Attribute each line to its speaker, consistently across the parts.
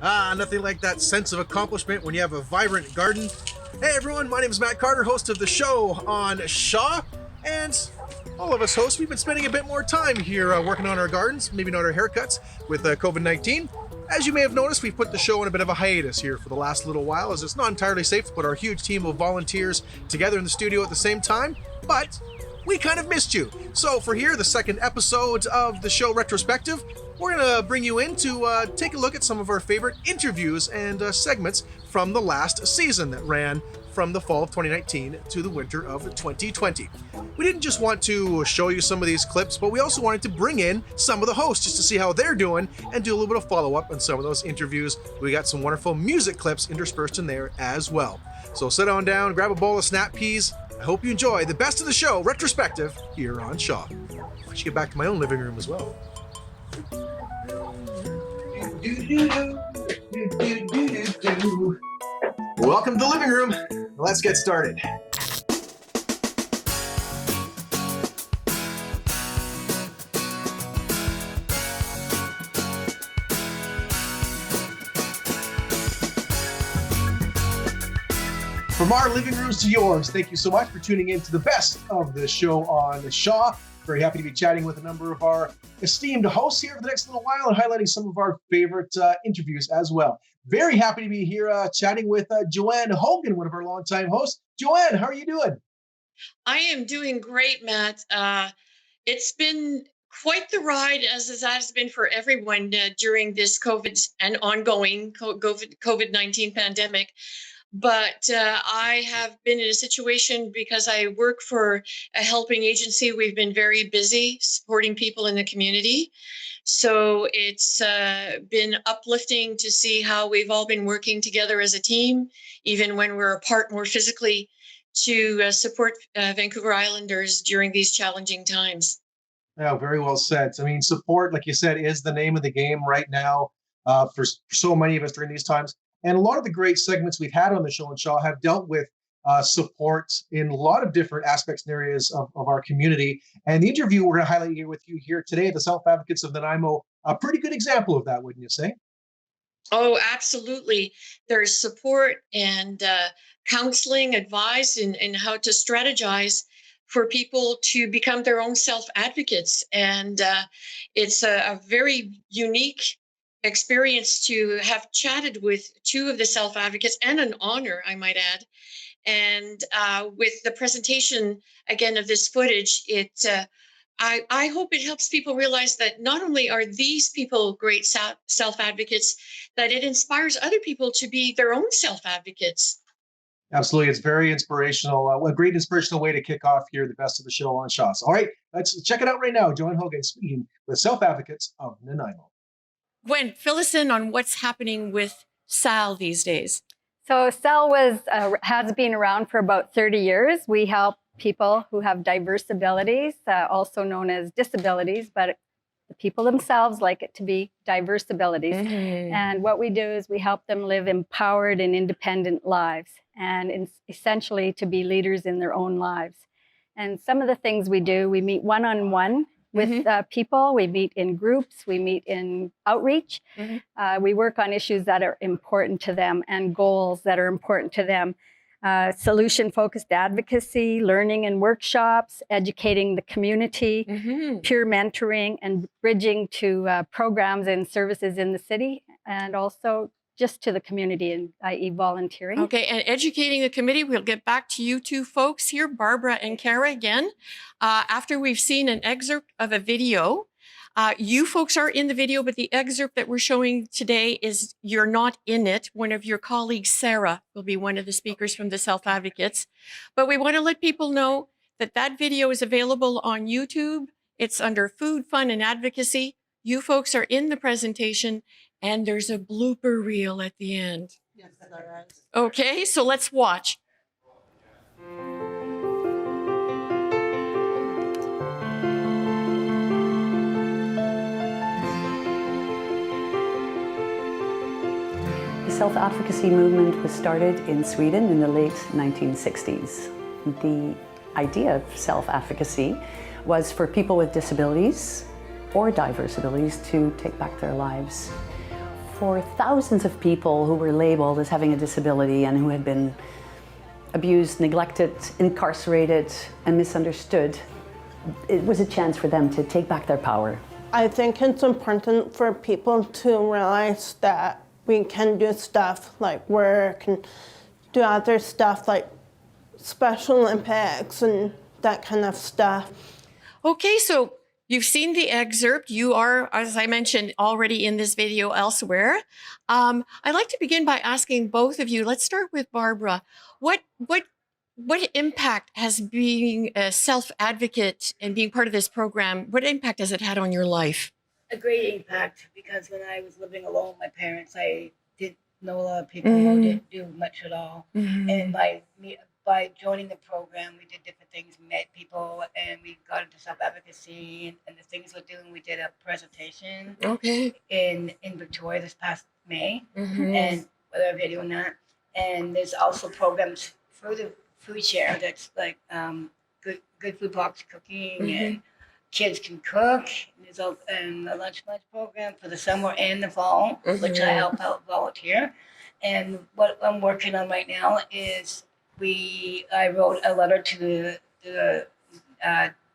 Speaker 1: Nothing like that sense of accomplishment when you have a vibrant garden. Hey everyone, my name is Matt Carter, host of the show on Shaw, and all of us hosts, we've been spending a bit more time here working on our gardens, maybe not our haircuts, with COVID-19. As you may have noticed, we've put the show in a bit of a hiatus here for the last little while, as it's not entirely safe to put our huge team of volunteers together in the studio at the same time, but we kind of missed you. So for here, the second episode of the show retrospective, we're going to bring you in to take a look at some of our favorite interviews and segments from the last season that ran from the fall of 2019 to the winter of 2020. We didn't just want to show you some of these clips, but we also wanted to bring in some of the hosts just to see how they're doing and do a little bit of follow-up on some of those interviews. We got some wonderful music clips interspersed in there as well. So sit on down, grab a bowl of snap peas. I hope you enjoy the best of the show retrospective here on Shaw. I should get back to my own living room as well. Welcome to the living room. Let's get started. From our living rooms to yours, thank you so much for tuning in to the best of the show on Shaw. Very happy to be chatting with a number of our esteemed hosts here for the next little while and highlighting some of our favorite interviews as well. Very happy to be here chatting with Joanne Hogan, one of our longtime hosts. Joanne, how are you doing?
Speaker 2: I am doing great, Matt. It's been quite the ride, as it has been for everyone during this COVID and ongoing COVID-19 pandemic. But I have been in a situation because I work for a helping agency. We've been very busy supporting people in the community. So it's been uplifting to see how we've all been working together as a team, even when we're apart more physically, to support Vancouver Islanders during these challenging times.
Speaker 1: Yeah, very well said. I mean, support, like you said, is the name of the game right now for so many of us during these times. And a lot of the great segments we've had on the show on Shaw have dealt with support in a lot of different aspects and areas of our community. And the interview we're going to highlight with you here today, the Self Advocates of Nanaimo, a pretty good example of that, wouldn't you say?
Speaker 2: Oh, absolutely. There's support and counseling, advice in how to strategize for people to become their own self-advocates. And it's a very unique experience to have chatted with two of the self-advocates, and an honor, I might add. And with the presentation, again, of this footage, I hope it helps people realize that not only are these people great self-advocates, that it inspires other people to be their own self-advocates.
Speaker 1: Absolutely. It's very inspirational. A great inspirational way to kick off here the best of the show on Shaw. So, all right, let's check it out right now. Joanne Hogan speaking with Self-Advocates of Nanaimo.
Speaker 2: Gwen, fill us in on what's happening with SAL these days.
Speaker 3: So SAL has been around for about 30 years. We help people who have diverse abilities, also known as disabilities, but the people themselves like it to be diverse abilities. Mm-hmm. And what we do is we help them live empowered and independent lives, and essentially to be leaders in their own lives. And some of the things we do, we meet one-on-one with people, we meet in groups, we meet in outreach. Mm-hmm. We work on issues that are important to them and goals that are important to them. Solution-focused advocacy, learning and workshops, educating the community, peer mentoring, and bridging to programs and services in the city, and also just to the community, i.e. volunteering.
Speaker 2: Okay, and educating the committee, we'll get back to you two folks here, Barbara and Kara again, after we've seen an excerpt of a video. You folks are in the video, but the excerpt that we're showing today is you're not in it. One of your colleagues, Sarah, will be one of the speakers from the Self Advocates. But we want to let people know that that video is available on YouTube. It's under Food, Fun, and Advocacy. You folks are in the presentation, and there's a blooper reel at the end. Yes, there is. Okay, so let's watch.
Speaker 4: The self-advocacy movement was started in Sweden in the late 1960s. The idea of self-advocacy was for people with disabilities or diverse abilities to take back their lives. for thousands of people who were labeled as having a disability and who had been abused, neglected, incarcerated, and misunderstood. It was a chance for them to take back their power.
Speaker 5: I think it's important for people to realize that we can do stuff like work and do other stuff like Special Olympics and that kind of stuff.
Speaker 2: Okay, so you've seen the excerpt. You are, as I mentioned, already in this video elsewhere. I'd like to begin by asking both of you. Let's start with Barbara. What impact has being a self-advocate and being part of this program, what impact has it had on your life?
Speaker 6: A great impact, because when I was living alone with my parents, I didn't know a lot of people who didn't do much at all. And by joining the program, we did different things, we met people, and we got into self-advocacy and the things we're doing. We did a presentation in Victoria this past May, and with our video on that. And there's also programs through the food share that's like good food box cooking, and kids can cook. There's a lunch program for the summer and the fall, which I help out volunteer. And what I'm working on right now is I wrote a letter to the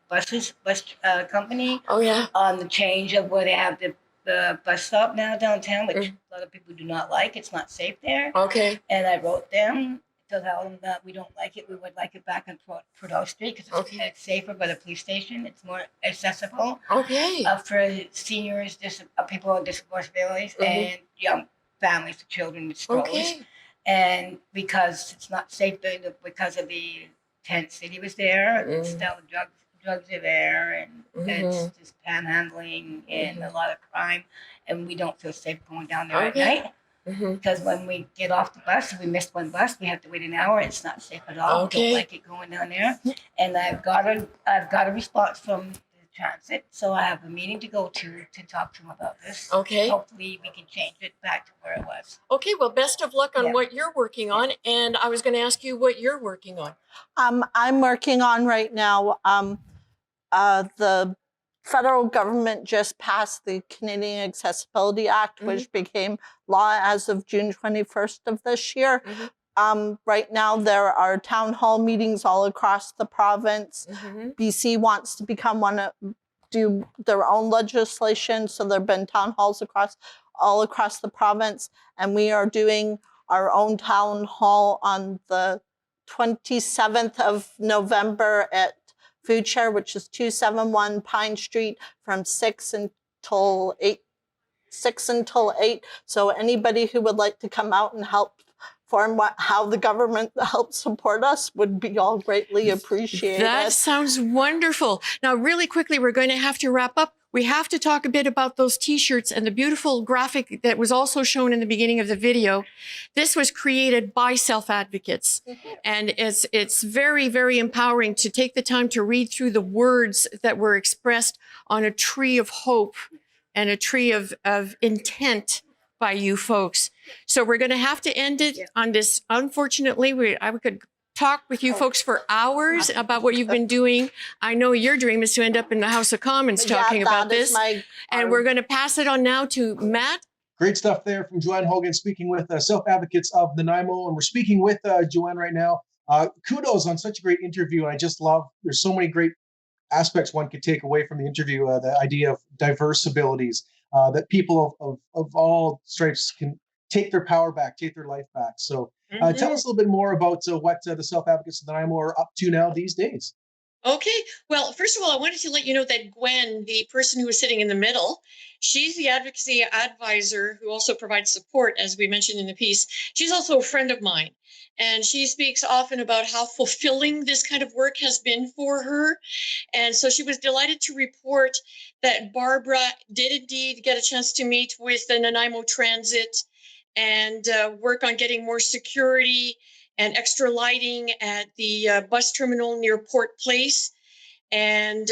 Speaker 6: bus company on the change of where they have the bus stop now downtown, which a lot of people do not like. It's not safe there. And I wrote them to tell them that we don't like it. We would like it back on Prudhoe Street because it's safer by the police station. It's more accessible for seniors, people with disabilities, and young families, children with strollers. And because it's not safe because of the tent city was there, and still drugs are there, and it's just panhandling and a lot of crime, and we don't feel safe going down there at night. Because when we get off the bus, if we missed one bus, we have to wait an hour. It's not safe at all. We don't like it going down there. And I've got a response from the transit, so I have a meeting to go to talk to them about this. Hopefully we can change it back to where it was.
Speaker 2: Well, best of luck on what you're working on. And I was going to ask you what you're working on.
Speaker 7: I'm working on right now, the federal government just passed the Canadian Accessibility Act, which became law as of June 21st of this year. Right now, there are town hall meetings all across the province. BC wants to do their own legislation, so there have been town halls all across the province, and we are doing our own town hall on the 27th of November at Food Share, which is 271 Pine Street, from 6 until 8. So anybody who would like to come out and help form how the government helps support us would be all greatly appreciated.
Speaker 2: That sounds wonderful. Now, really quickly, we're going to have to wrap up. We have to talk a bit about those T-shirts and the beautiful graphic that was also shown in the beginning of the video. This was created by self-advocates. And it's very, very empowering to take the time to read through the words that were expressed on a tree of hope and a tree of intent by you folks. So we're going to have to end it on this. Unfortunately, I could talk with you folks for hours about what you've been doing. I know your dream is to end up in the House of Commons talking about this. And we're going to pass it on now to Matt.
Speaker 1: Great stuff there from Joanne Hogan, speaking with self-advocates of Nanaimo. And we're speaking with Joanne right now. Kudos on such a great interview. I just love, there's so many great aspects one could take away from the interview. The idea of diverse abilities, that people of all stripes can take their power back, take their life back. So tell us a little bit more about what the self-advocates of Nanaimo are up to now these days.
Speaker 2: Okay. Well, first of all, I wanted to let you know that Gwen, the person who was sitting in the middle, she's the advocacy advisor who also provides support, as we mentioned in the piece. She's also a friend of mine. And she speaks often about how fulfilling this kind of work has been for her. And so she was delighted to report that Barbara did indeed get a chance to meet with the Nanaimo Transit and work on getting more security and extra lighting at the bus terminal near Port Place. And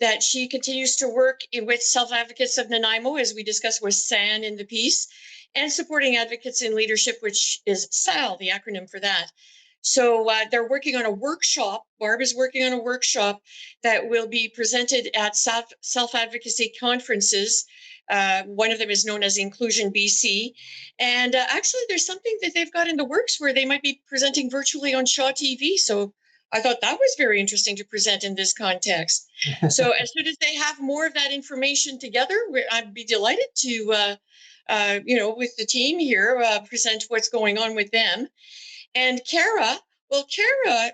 Speaker 2: that she continues to work with self-advocates of Nanaimo, as we discussed with SAN in the piece, and supporting advocates in leadership, which is SAL, the acronym for that. So they're working on a workshop. Barb is working on a workshop that will be presented at self-advocacy conferences One of them is known as Inclusion BC. And actually, there's something that they've got in the works where they might be presenting virtually on Shaw TV. So I thought that was very interesting to present in this context. So as soon as they have more of that information together, I'd be delighted to, with the team here, present what's going on with them. And Kara,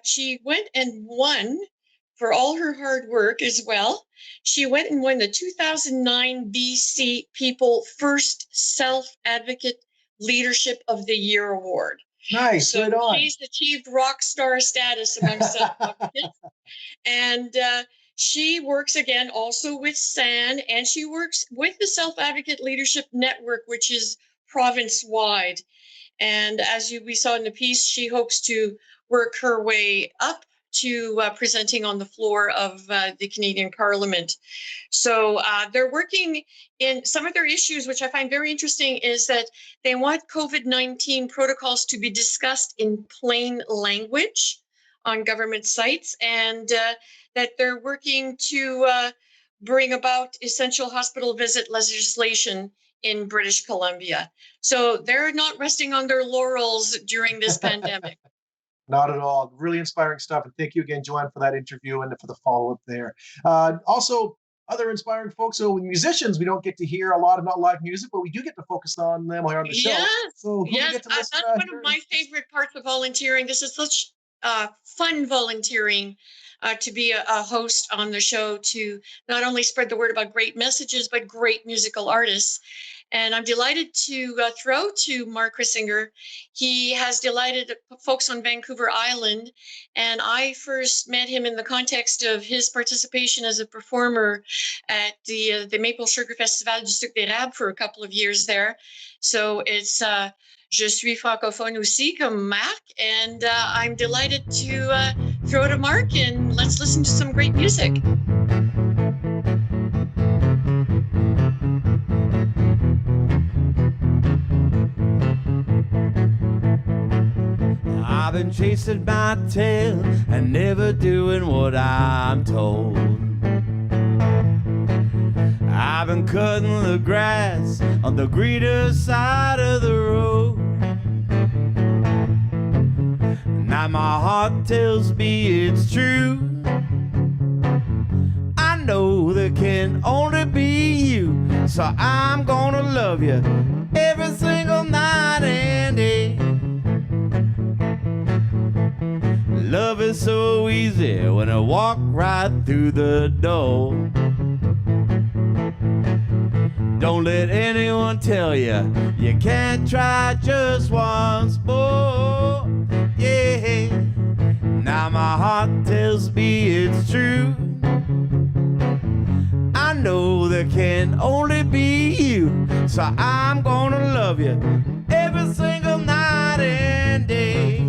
Speaker 2: she went and won for all her hard work as well. She went and won the 2009 BC People First Self-Advocate Leadership of the Year Award.
Speaker 1: Nice,
Speaker 2: So
Speaker 1: right on.
Speaker 2: she's achieved rock star status among self-advocates. And she works again also with SAN, and she works with the Self-Advocate Leadership Network, which is province-wide. And as we saw in the piece, she hopes to work her way up to presenting on the floor of the Canadian Parliament. So they're working in some of their issues, which I find very interesting, is that they want COVID-19 protocols to be discussed in plain language on government sites, and that they're working to bring about essential hospital visit legislation in British Columbia. So they're not resting on their laurels during this pandemic.
Speaker 1: Not at all. Really inspiring stuff. And thank you again, Joanne, for that interview and for the follow-up there. Also, other inspiring folks. So with musicians, we don't get to hear a lot of not live music, but we do get to focus on them here on the show.
Speaker 2: Yes,
Speaker 1: So
Speaker 2: yes. That's one of my favorite parts of volunteering. This is such fun volunteering. To be a host on the show, to not only spread the word about great messages, but great musical artists. And I'm delighted to throw to Mark Crissinger. He has delighted folks on Vancouver Island. And I first met him in the context of his participation as a performer at the Maple Sugar Festival du Sucre d'Érable for a couple of years there. So it's Je suis francophone aussi, comme Marc. And I'm delighted to throw to Mark, and let's listen to some great music.
Speaker 8: I've been chasing my tail and never doing what I'm told. I've been cutting the grass on the greener side of the road. Now my heart tells me it's true. I know there can only be you, so I'm gonna love you every single night and day. Love is so easy when I walk right through the door. Don't let anyone tell you you can't try just once more. Yeah, now my heart tells me it's true. I know there can only be you, so I'm gonna love you every single night and day.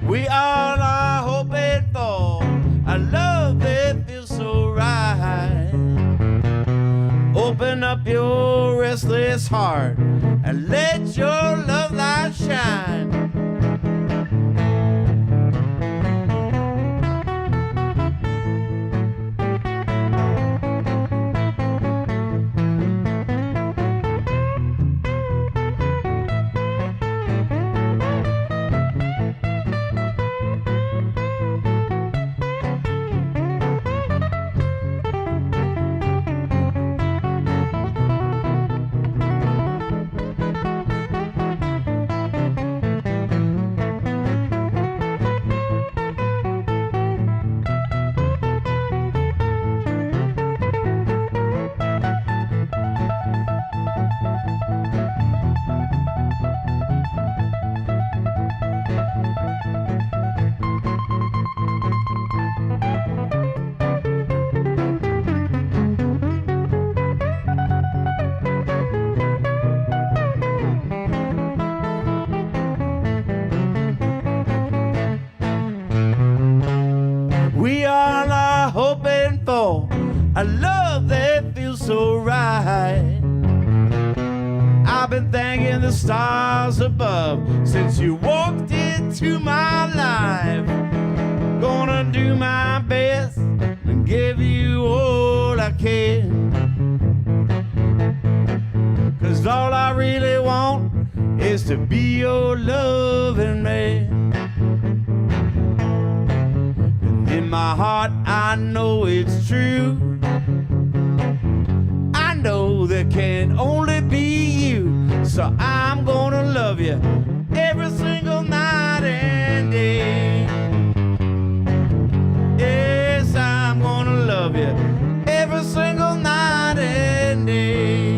Speaker 8: We all are hoping for a love that feels so right. Open up your restless heart and let your love light shine. We all are hoping for a love that feels so right. I've been thanking the stars above since you walked into my life. Gonna do my best and give you all I can. 'Cause all I really want is to be your loving man. And in my heart I know it's true. I know there can only be you. So I'm gonna love you every single night and day. Yes, I'm gonna love you every single night and day.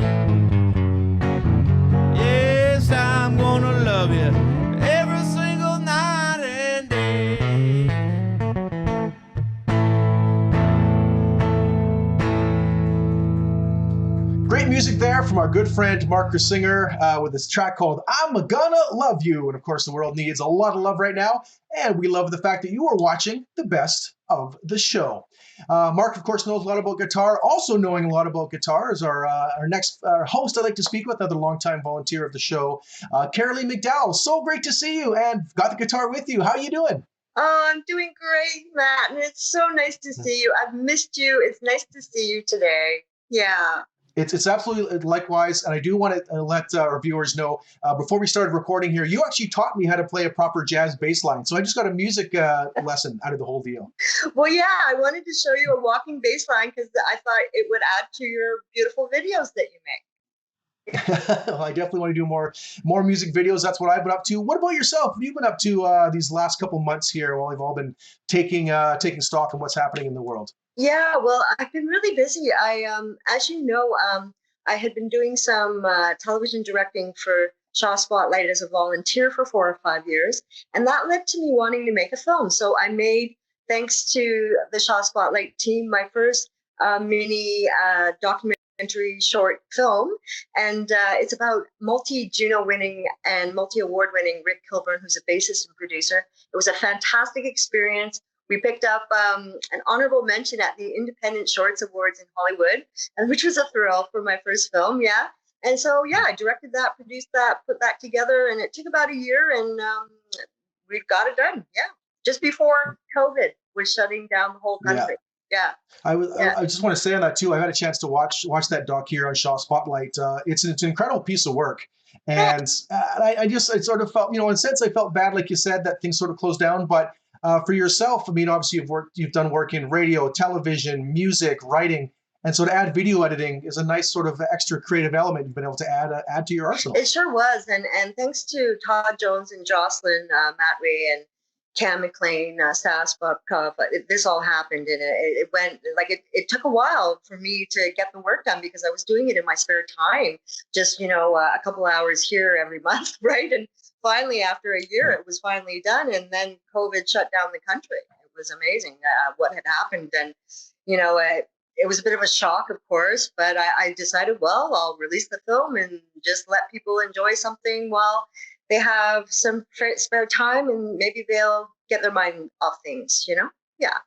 Speaker 8: Yes, I'm gonna love you every single night and day.
Speaker 1: Great music there from our good friend Mark Crissinger with this track called I'm Gonna Love You. And of course, the world needs a lot of love right now. And we love the fact that you are watching the best of the show. Mark, of course, knows a lot about guitar. Also knowing a lot about guitar is our next host I'd like to speak with, another longtime volunteer of the show, Kerilie McDowall. So great to see you and got the guitar with you. How are you doing?
Speaker 9: Oh, I'm doing great, Matt. And it's so nice to see you. I've missed you. It's nice to see you today. Yeah.
Speaker 1: It's absolutely likewise, and I do want to let our viewers know, before we started recording here, you actually taught me how to play a proper jazz bass line, so I just got a music lesson out of the whole deal.
Speaker 9: Well, yeah, I wanted to show you a walking bass line because I thought it would add to your beautiful videos that you make.
Speaker 1: Well, I definitely want to do more music videos. That's what I've been up to. What about yourself? What have you been up to these last couple months here while we've all been taking stock of what's happening in the world?
Speaker 9: Yeah, well, I've been really busy. As you know, I had been doing some television directing for Shaw Spotlight as a volunteer for 4 or 5 years, and that led to me wanting to make a film. So I made, thanks to the Shaw Spotlight team, my first mini documentary short film, and it's about multi-Juno winning and multi-award winning Rick Kilburn, who's a bassist and producer. It was a fantastic experience. We picked up an honorable mention at the Independent Shorts Awards in Hollywood, and which was a thrill for my first film, yeah. And so, yeah, I directed that, produced that, put that together, and it took about a year, and we got it done, yeah. Just before COVID was shutting down the whole country. Yeah.
Speaker 1: I just want to say on that too. I had a chance to watch that doc here on Shaw Spotlight. It's an incredible piece of work, and I sort of felt, in a sense, I felt bad, like you said, that things sort of closed down. But for yourself, I mean, obviously you've done work in radio, television, music, writing, and so to add video editing is a nice sort of extra creative element you've been able to add to your arsenal.
Speaker 9: It sure was, and thanks to Todd Jones and Jocelyn Matway and Cam McLean, Stas Bobkov, this all happened, and it went like it took a while for me to get the work done because I was doing it in my spare time, just a couple hours here every month, right? And finally, after a year, it was finally done, and then COVID shut down the country. It was amazing what had happened, and it was a bit of a shock, of course, but I decided, well, I'll release the film and just let people enjoy something while they have some spare time, and maybe they'll get their mind off things, Yeah.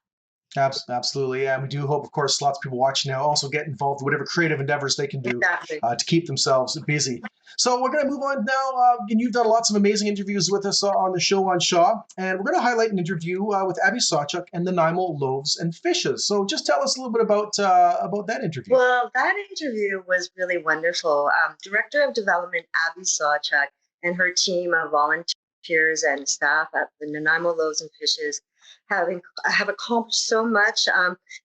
Speaker 1: Absolutely. Yeah. We do hope, of course, lots of people watching now also get involved in whatever creative endeavors they can do to keep themselves busy. So we're going to move on now. And you've done lots of amazing interviews with us on the show on Shaw. And we're going to highlight an interview with Abby Sawchuk and Nanaimo Loaves and Fishes. So just tell us a little bit about that interview.
Speaker 9: Well, that interview was really wonderful. Director of Development Abby Sawchuk and her team of volunteers and staff at the Nanaimo Loaves and Fishes have accomplished so much.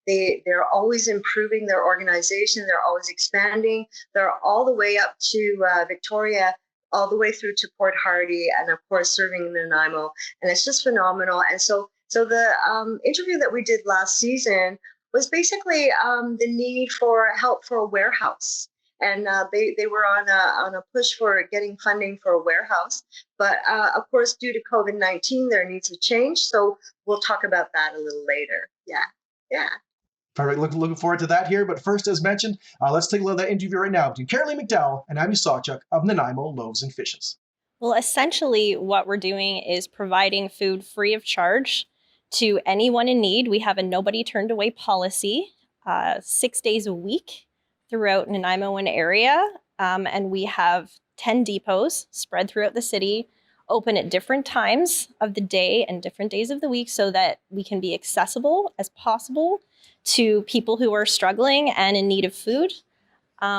Speaker 9: They're always improving their organization. They're always expanding. They're all the way up to Victoria, all the way through to Port Hardy, and of course serving Nanaimo. And it's just phenomenal. And so the interview that we did last season was basically the need for help for a warehouse. And they were on a push for getting funding for a warehouse. But of course, due to COVID-19, their needs have changed. So we'll talk about that a little later. Yeah.
Speaker 1: Perfect. Looking forward to that here. But first, as mentioned, let's take a look at that interview right now between Kerilie McDowall and Abby Sawchuk of Nanaimo Loaves and Fishes.
Speaker 10: Well, essentially, what we're doing is providing food free of charge to anyone in need. We have a nobody turned away policy, 6 days a week throughout Nanaimo and area. And we have 10 depots spread throughout the city, open at different times of the day and different days of the week so that we can be accessible as possible to people who are struggling and in need of food.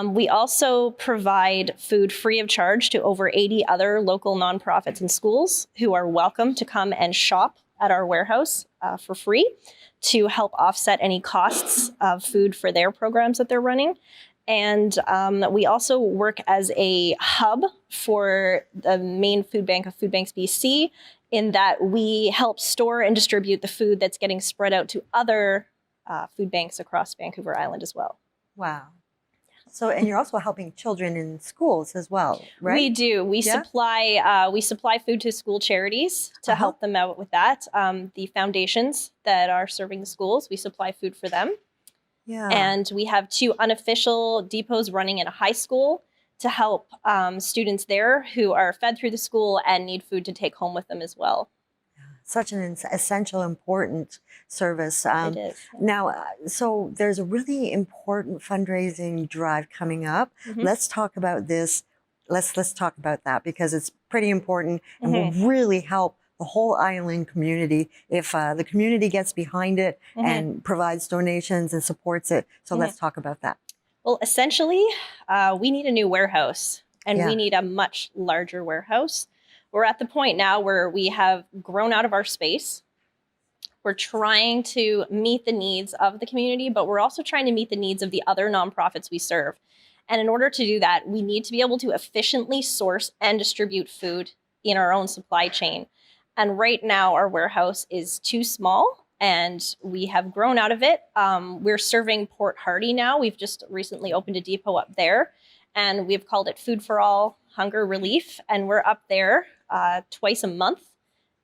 Speaker 10: We also provide food free of charge to over 80 other local nonprofits and schools who are welcome to come and shop at our warehouse for free to help offset any costs of food for their programs that they're running. And we also work as a hub for the main food bank of Food Banks BC, in that we help store and distribute the food that's getting spread out to other food banks across Vancouver Island as well.
Speaker 11: Wow. So, and you're also helping children in schools as well, right?
Speaker 10: We do. We supply food to school charities to help them out with that. The foundations that are serving the schools, we supply food for them.
Speaker 11: Yeah.
Speaker 10: And we have 2 unofficial depots running in a high school to help students there who are fed through the school and need food to take home with them as well.
Speaker 11: Such an essential, important service.
Speaker 10: It is.
Speaker 11: Now, so there's a really important fundraising drive coming up. Let's talk about this. Let's talk about that, because it's pretty important and will really help the whole island community if the community gets behind it and provides donations and supports it. So let's talk about that.
Speaker 10: Well, essentially, we need a new warehouse, and we need a much larger warehouse. We're at the point now where we have grown out of our space. We're trying to meet the needs of the community, but we're also trying to meet the needs of the other nonprofits we serve. And in order to do that, we need to be able to efficiently source and distribute food in our own supply chain. And right now, our warehouse is too small, and we have grown out of it. We're serving Port Hardy now. We've just recently opened a depot up there, and we've called it Food for All Hunger Relief. And we're up there twice a month,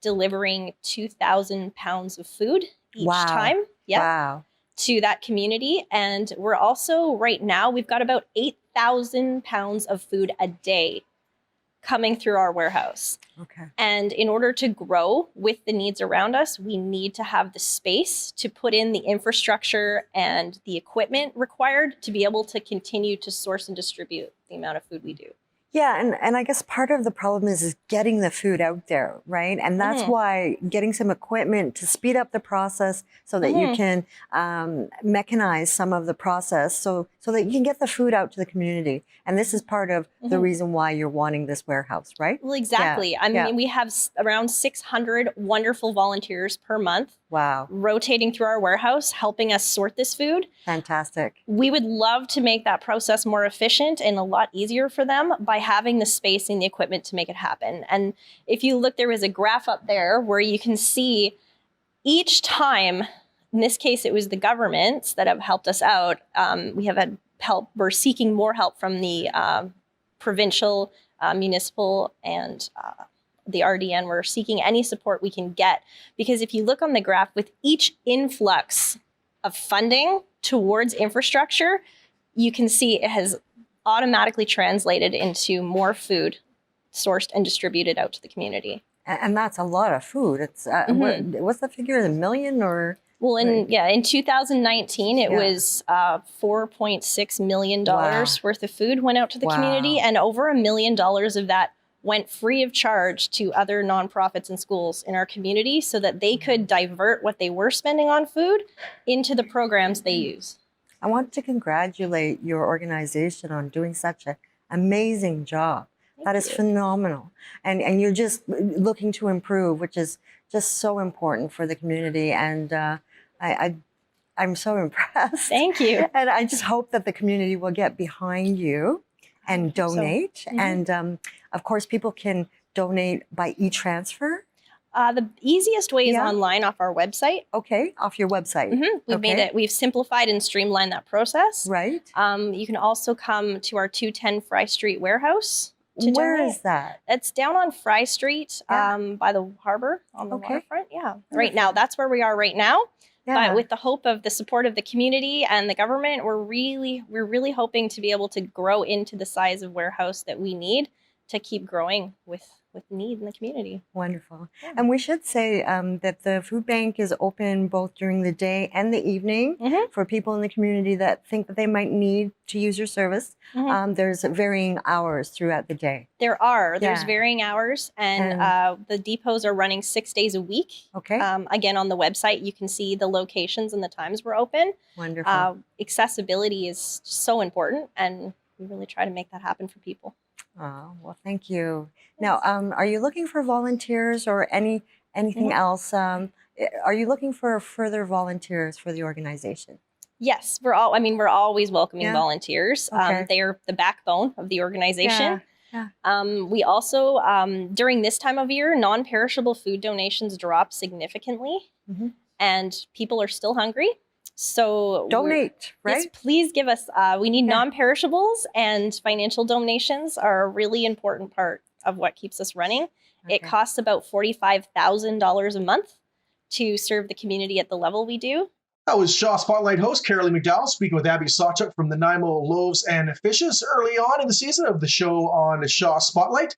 Speaker 10: delivering 2,000 pounds of food each time.
Speaker 11: Wow.
Speaker 10: To that community. And we're also, right now, we've got about 8,000 pounds of food a day coming through our warehouse.
Speaker 11: Okay.
Speaker 10: And in order to grow with the needs around us, we need to have the space to put in the infrastructure and the equipment required to be able to continue to source and distribute the amount of food we do.
Speaker 11: Yeah, and I guess part of the problem is getting the food out there, right? And that's why getting some equipment to speed up the process so that you can mechanize some of the process so that you can get the food out to the community. And this is part of the reason why you're wanting this warehouse, right?
Speaker 10: Well, exactly. I mean, we have around 600 wonderful volunteers per month.
Speaker 11: Wow.
Speaker 10: Rotating through our warehouse, helping us sort this food.
Speaker 11: Fantastic.
Speaker 10: We would love to make that process more efficient and a lot easier for them by having the space and the equipment to make it happen. And if you look, there was a graph up there where you can see each time, in this case, it was the governments that have helped us out. We have had help. We're seeking more help from the provincial, municipal, and the RDN. We're seeking any support we can get, because if you look on the graph, with each influx of funding towards infrastructure, you can see it has automatically translated into more food sourced and distributed out to the community.
Speaker 11: And that's a lot of food. It's what's the figure? $1 million or?
Speaker 10: Well, in 2019, it was $4.6 million worth of food went out to the community, and over $1 million of that went free of charge to other nonprofits and schools in our community so that they could divert what they were spending on food into the programs they use.
Speaker 11: I want to congratulate your organization on doing such an amazing job. That is phenomenal. And you're just looking to improve, which is just so important for the community. And I'm so impressed.
Speaker 10: Thank you.
Speaker 11: And I just hope that the community will get behind you and donate. And of course, people can donate by e-transfer.
Speaker 10: The easiest way is online off our website.
Speaker 11: Okay, off your website.
Speaker 10: We've made it. We've simplified and streamlined that process.
Speaker 11: Right.
Speaker 10: You can also come to our 210 Fry Street warehouse.
Speaker 11: Where is that?
Speaker 10: It's down on Fry Street, by the harbor on the waterfront. Yeah, right now that's where we are right now. But with the hope of the support of the community and the government, we're really hoping to be able to grow into the size of warehouse that we need keep growing with need in the community.
Speaker 11: Wonderful. And we should say that the food bank is open both during the day and the evening for people in the community that think that they might need to use your service. There's varying hours throughout the day.
Speaker 10: There's varying hours, and the depots are running 6 days a week.
Speaker 11: Okay.
Speaker 10: Again, on the website, you can see the locations and the times we're open.
Speaker 11: Wonderful.
Speaker 10: Accessibility is so important, and we really try to make that happen for people.
Speaker 11: Oh, well, thank you. Now, are you looking for volunteers or anything else? Are you looking for further volunteers for the organization?
Speaker 10: Yes, we're always welcoming volunteers.
Speaker 11: Okay.
Speaker 10: They are the backbone of the organization.
Speaker 11: Yeah.
Speaker 10: We also, during this time of year, non-perishable food donations drop significantly, and people are still hungry. So
Speaker 11: donate, right?
Speaker 10: Yes, please give us. We need non-perishables, and financial donations are a really important part of what keeps us running. It costs about $45,000 a month to serve the community at the level we do.
Speaker 1: That was Shaw Spotlight host Kerilie McDowall speaking with Abby Sawchuk from the Nanaimo Loaves and Fishes early on in the season of the show on Shaw Spotlight.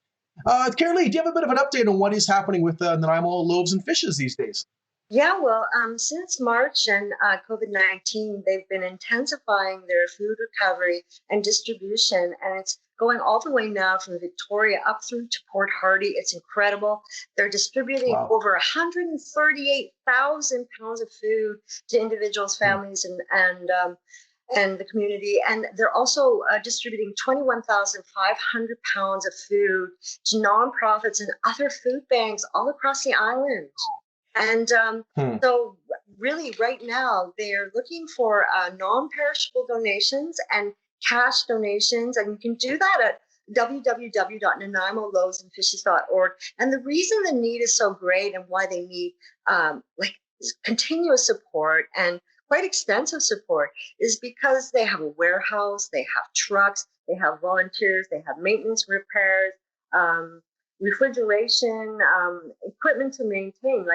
Speaker 1: Kerilie, do you have a bit of an update on what is happening with the Nanaimo Loaves and Fishes these days?
Speaker 9: Yeah, well, since March and COVID-19, they've been intensifying their food recovery and distribution, and it's going all the way now from Victoria up through to Port Hardy. It's incredible. They're distributing over 138,000 pounds of food to individuals, families, and the community. And they're also distributing 21,500 pounds of food to nonprofits and other food banks all across the island. And so really right now they're looking for non-perishable donations and cash donations. And you can do that at www.nanaimoloavesandfishes.org. And the reason the need is so great and why they need continuous support and quite extensive support is because they have a warehouse, they have trucks, they have volunteers, they have maintenance, repairs, refrigeration, equipment to maintain,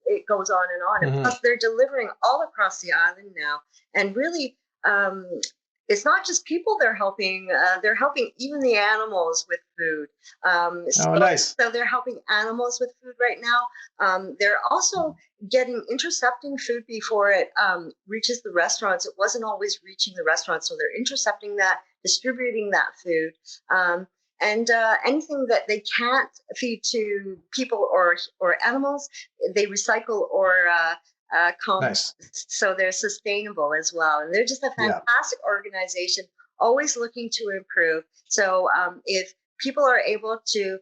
Speaker 9: it goes on and on. And plus they're delivering all across the island now. And really, it's not just people they're helping even the animals with food.
Speaker 1: Nice.
Speaker 9: So they're helping animals with food right now. They're also intercepting food before it reaches the restaurants. It wasn't always reaching the restaurants. So they're intercepting that, distributing that food. And anything that they can't feed to people or animals, they recycle or compost. Nice. So they're sustainable as well. And they're just a fantastic organization, always looking to improve. So if people are able to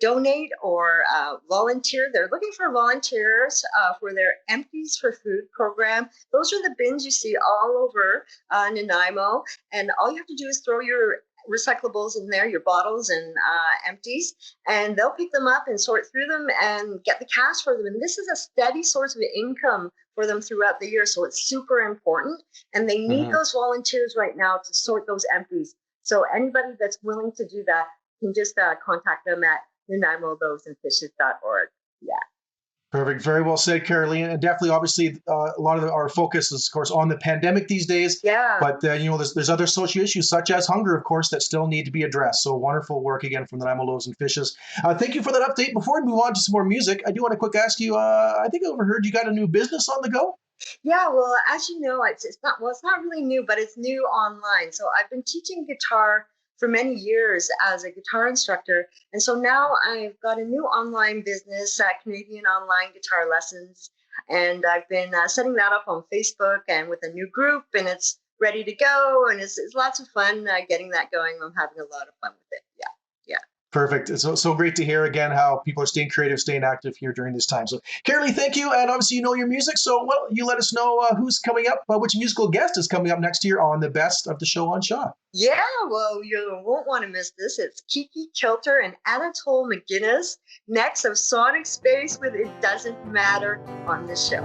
Speaker 9: donate or volunteer, they're looking for volunteers for their Empties for Food program. Those are the bins you see all over Nanaimo. And all you have to do is throw your recyclables in there, your bottles and empties, and they'll pick them up and sort through them and get the cash for them. And this is a steady source of income for them throughout the year. So it's super important. And they need those volunteers right now to sort those empties. So anybody that's willing to do that can just contact them at NanaimoLoavesandFishes.org. Yeah.
Speaker 1: Perfect. Very well said, Kerilie. And definitely, obviously, a lot of our focus is, of course, on the pandemic these days.
Speaker 9: Yeah.
Speaker 1: But, there's other social issues, such as hunger, of course, that still need to be addressed. So wonderful work again from the Nanaimo Loaves and Fishes. Thank you for that update. Before we move on to some more music, I do want to quick ask you, I think I overheard you got a new business on the go?
Speaker 9: Yeah, well, as you know, it's not really new, but it's new online. So I've been teaching guitar for many years as a guitar instructor. And so now I've got a new online business, Canadian Online Guitar Lessons. And I've been setting that up on Facebook and with a new group, and it's ready to go. And it's lots of fun getting that going. I'm having a lot of fun with it. Yeah.
Speaker 1: Perfect. It's so great to hear again how people are staying creative, staying active here during this time. So, Kerilie, thank you. And obviously, you know your music. So, you let us know who's coming up, which musical guest is coming up next year on the Best of the Show on Shaw.
Speaker 9: Yeah, well, you won't want to miss this. It's Kiki Kilter and Anatole McGuinness next of Sonic Space with It Doesn't Matter on the show.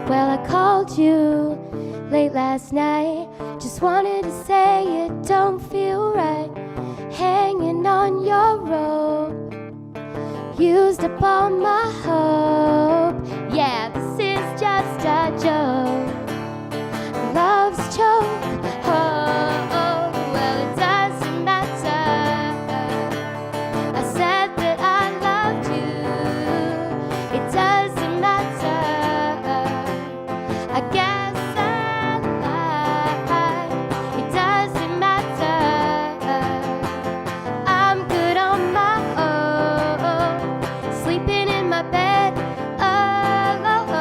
Speaker 12: Well, I called you late last night. Just wanted to say it don't feel right hanging on your rope. used up all my hope. Yeah, this is just a joke. Love's a joke. Oh, well, it doesn't matter. I said that I loved you. It doesn't matter. I guess I lied. It doesn't matter. I'm good on my own, sleeping in my bed alone,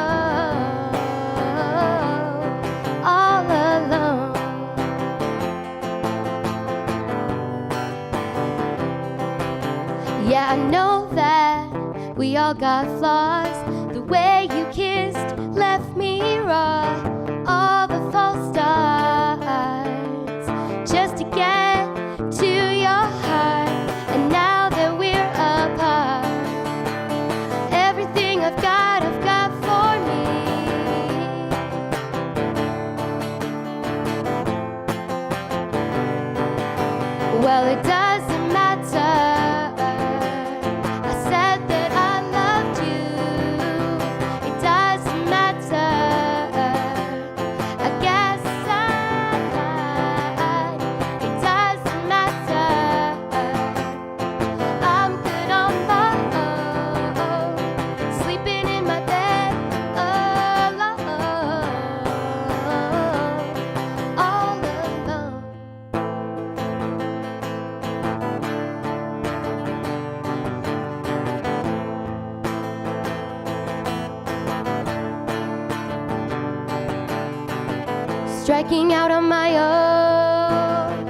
Speaker 12: all alone. Yeah, I know that we all got flaws. The way you kissed left me raw. All the false starts just to get to your heart. And now that we're apart, everything I've got for me. Well, it doesn't matter. I said that I loved you. It doesn't matter. I guess I lied. It doesn't matter. I'm good on my own, sleeping in my bed alone, all alone. Striking out on my own,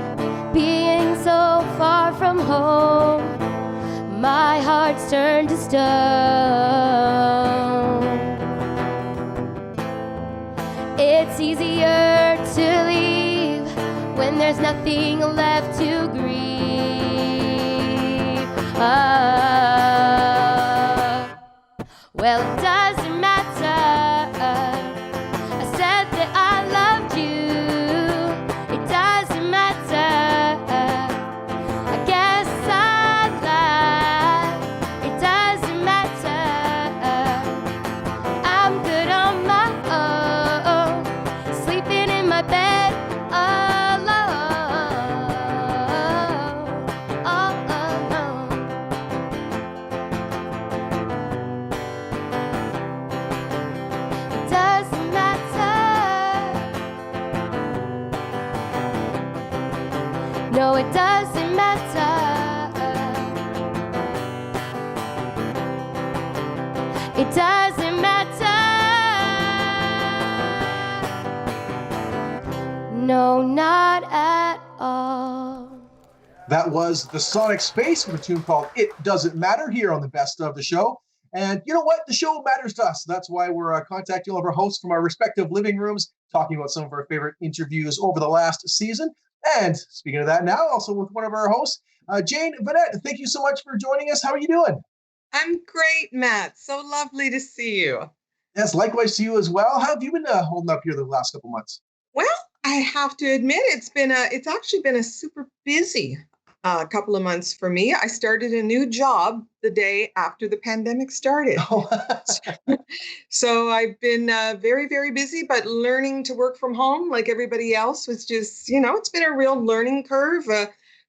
Speaker 12: being so far from home, my heart's turned to stone. It's easier to leave when there's nothing left to grieve. Well, it doesn't matter. I said that I loved you. It doesn't matter. I guess I lied. It doesn't matter. I'm good on my own, sleeping in my bed alone, all alone. It doesn't matter. No, it doesn't matter. It doesn't matter. No, not at all.
Speaker 1: That was the Sonic Space with a tune called It Doesn't Matter here on the Best of the Show. And you know what? The show matters to us. That's why we're contacting all of our hosts from our respective living rooms, talking about some of our favorite interviews over the last season. And speaking of that now, also with one of our hosts, Jane Vinet. Thank you so much for joining us. How are you doing?
Speaker 13: I'm great, Matt. So lovely to see you.
Speaker 1: Yes, likewise to you as well. How have you been holding up here the last couple months?
Speaker 13: Well, I have to admit, it's actually been a super busy couple of months for me. I started a new job the day after the pandemic started. So I've been very, very busy, but learning to work from home like everybody else was just, it's been a real learning curve.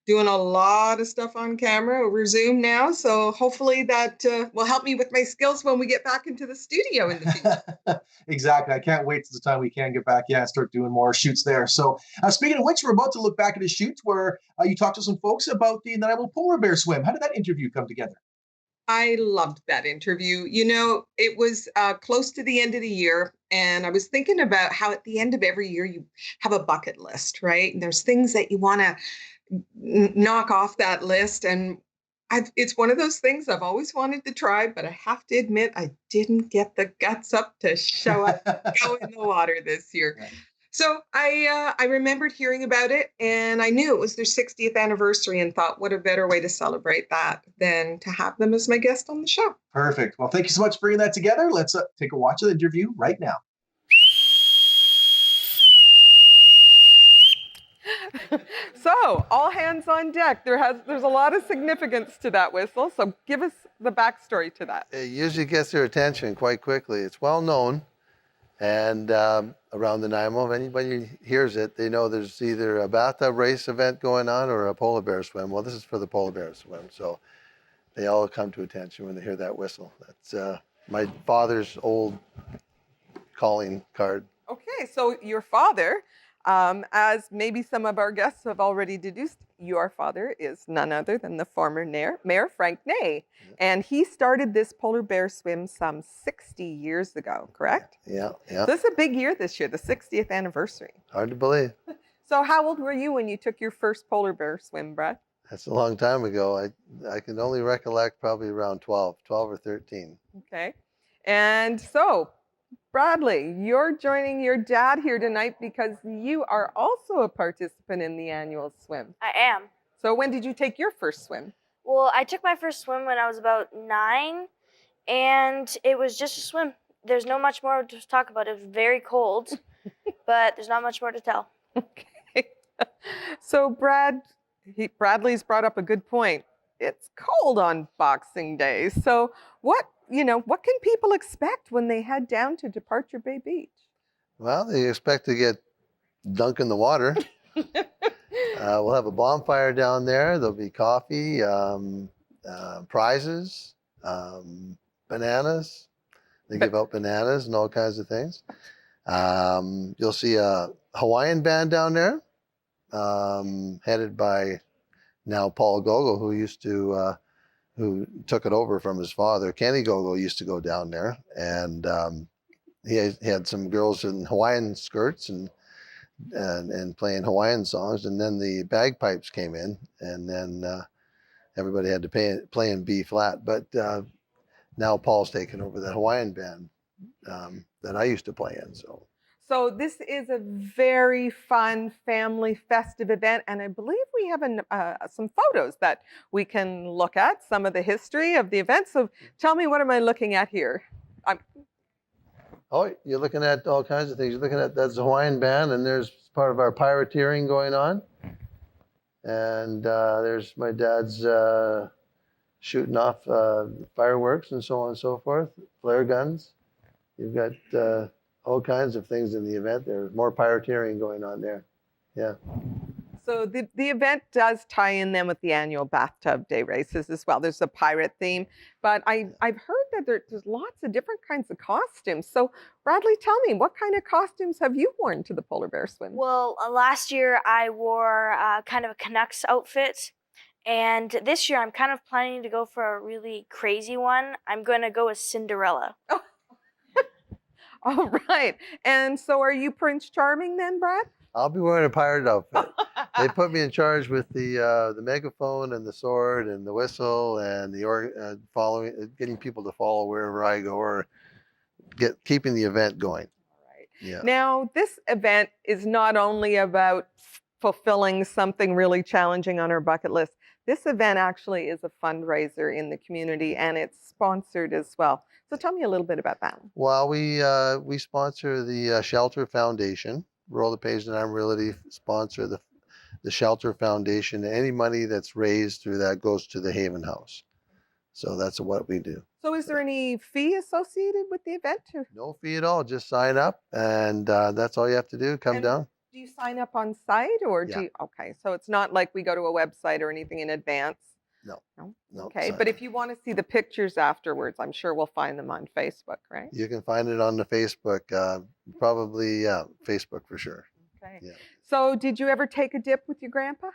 Speaker 13: Doing a lot of stuff on camera over Zoom now. So hopefully that will help me with my skills when we get back into the studio in the future.
Speaker 1: Exactly. I can't wait till the time we can get back and start doing more shoots there. So speaking of which, we're about to look back at a shoot where you talked to some folks about the Nanaimo polar bear swim. How did that interview come together?
Speaker 13: I loved that interview. It was close to the end of the year, and I was thinking about how at the end of every year you have a bucket list, right? And there's things that you want to knock off that list, and it's one of those things I've always wanted to try, but I have to admit I didn't get the guts up to show up, go in the water this year. Right. So I remembered hearing about it, and I knew it was their 60th anniversary, and thought, what a better way to celebrate that than to have them as my guest on the show.
Speaker 1: Perfect. Well, thank you so much for bringing that together. Let's take a watch of the interview right now.
Speaker 14: So, all hands on deck. There's a lot of significance to that whistle. So, give us the backstory to that.
Speaker 15: It usually gets their attention quite quickly. It's well known, and around the Nanaimo, if anybody hears it, they know there's either a bathtub race event going on or a polar bear swim. Well, this is for the polar bear swim, so they all come to attention when they hear that whistle. That's my father's old calling card.
Speaker 14: Okay, so your father, as maybe some of our guests have already deduced, your father is none other than the former Mayor Frank Ney. And he started this polar bear swim some 60 years ago, correct?
Speaker 15: Yeah.
Speaker 14: So this is a big year this year, the 60th anniversary.
Speaker 15: Hard to believe.
Speaker 14: So how old were you when you took your first polar bear swim, Brad?
Speaker 15: That's a long time ago. I can only recollect probably around 12 or 13.
Speaker 14: Okay. And so, Bradley, you're joining your dad here tonight because you are also a participant in the annual swim.
Speaker 16: I am.
Speaker 14: So when did you take your first swim?
Speaker 16: Well, I took my first swim when I was about 9, and it was just a swim. There's no much more to talk about. It was very cold, but there's not much more to tell.
Speaker 14: Okay. So Bradley's brought up a good point. It's cold on Boxing Day. So what can people expect when they head down to Departure Bay Beach?
Speaker 15: Well, they expect to get dunked in the water. We'll have a bonfire down there. There'll be coffee, prizes, bananas. They give out bananas and all kinds of things. You'll see a Hawaiian band down there, headed by now Paul Gogo, who took it over from his father. Kenny Gogo used to go down there, and he had some girls in Hawaiian skirts and playing Hawaiian songs, and then the bagpipes came in, and then everybody had to play in B flat. But now Paul's taken over the Hawaiian band that I used to play in.
Speaker 14: So this is a very fun family festive event, and I believe we have some photos that we can look at, some of the history of the event. So tell me, what am I looking at here?
Speaker 15: Oh, you're looking at all kinds of things. You're looking at that's the Hawaiian band, and there's part of our pirateering going on. And there's my dad's shooting off fireworks and so on and so forth, flare guns. You've got all kinds of things in the event. There's more pirateering going on there. Yeah.
Speaker 14: So the event does tie in then with the annual Bathtub Day races as well. There's a pirate theme, but I've heard that there's lots of different kinds of costumes. So Bradley, tell me, what kind of costumes have you worn to the polar bear swim?
Speaker 16: Well, last year I wore kind of a Canucks outfit, and this year I'm kind of planning to go for a really crazy one. I'm going to go as Cinderella.
Speaker 14: Oh. All right. And so are you Prince Charming then, Brad?
Speaker 15: I'll be wearing a pirate outfit. They put me in charge with the megaphone and the sword and the whistle and the getting people to follow wherever I go, or keeping the event going.
Speaker 14: All right.
Speaker 15: Yeah.
Speaker 14: Now, this event is not only about fulfilling something really challenging on our bucket list. This event actually is a fundraiser in the community, and it's sponsored as well. So tell me a little bit about that.
Speaker 15: Well, we sponsor the Shelter Foundation. Royal LePage and I'm Realty sponsor the Shelter Foundation. Any money that's raised through that goes to the Haven House. So that's what we do.
Speaker 14: So is there any fee associated with the event?
Speaker 15: No fee at all. Just sign up, and that's all you have to do. Come down.
Speaker 14: Do you sign up on site, or
Speaker 15: Yeah.
Speaker 14: Okay, so it's not like we go to a website or anything in advance?
Speaker 15: No.
Speaker 14: Okay,
Speaker 15: sign
Speaker 14: but
Speaker 15: up.
Speaker 14: if you want to see the pictures afterwards, I'm sure we'll find them on Facebook, right?
Speaker 15: You can find it on the Facebook, probably Facebook for sure.
Speaker 14: Okay.
Speaker 15: Yeah.
Speaker 14: So did you ever take a dip with your grandpa?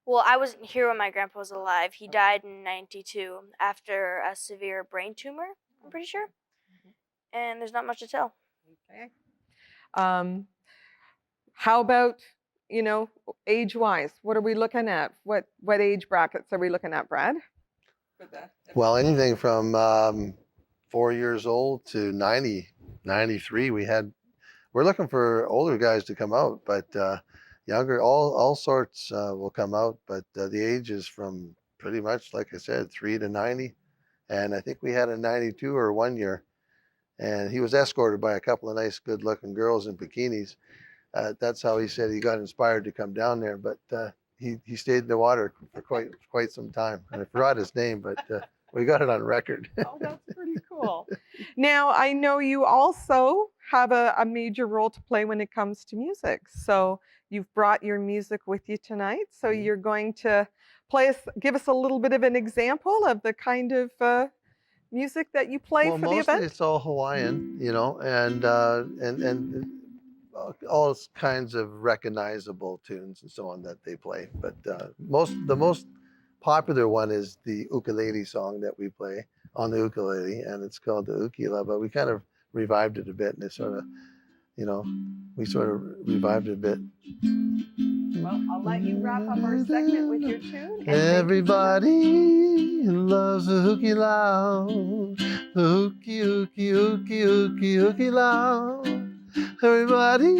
Speaker 16: Well, I wasn't here when my grandpa was alive. He died in '92 after a severe brain tumor, I'm pretty sure. And there's not much to tell.
Speaker 14: Okay. How about, age-wise? What are we looking at? What age brackets are we looking at, Brad?
Speaker 15: Well, anything from 4 years old to 90, 93. We're looking for older guys to come out, but younger, all sorts will come out. But the age is from pretty much, like I said, 3 to 90. And I think we had a 92 or 1 year. And he was escorted by a couple of nice, good-looking girls in bikinis. That's how he said he got inspired to come down there. But he stayed in the water for quite some time. And I forgot his name, but we got it on record.
Speaker 14: Oh, that's pretty cool. Now, I know you also have a major role to play when it comes to music. So you've brought your music with you tonight. So you're going to give us a little bit of an example of the kind of music that you play for the
Speaker 15: Mostly
Speaker 14: event?
Speaker 15: it's all Hawaiian, and all kinds of recognizable tunes and so on that they play. But the most popular one is the ukulele song that we play on the ukulele, and it's called the Ukila. But we kind of revived it a bit, and it sort of, we sort of revived it a bit.
Speaker 14: Well, I'll let you wrap up our segment with your tune.
Speaker 15: Everybody loves the hooky loud, the hooky, hooky, hooky, hooky, hooky loud. Everybody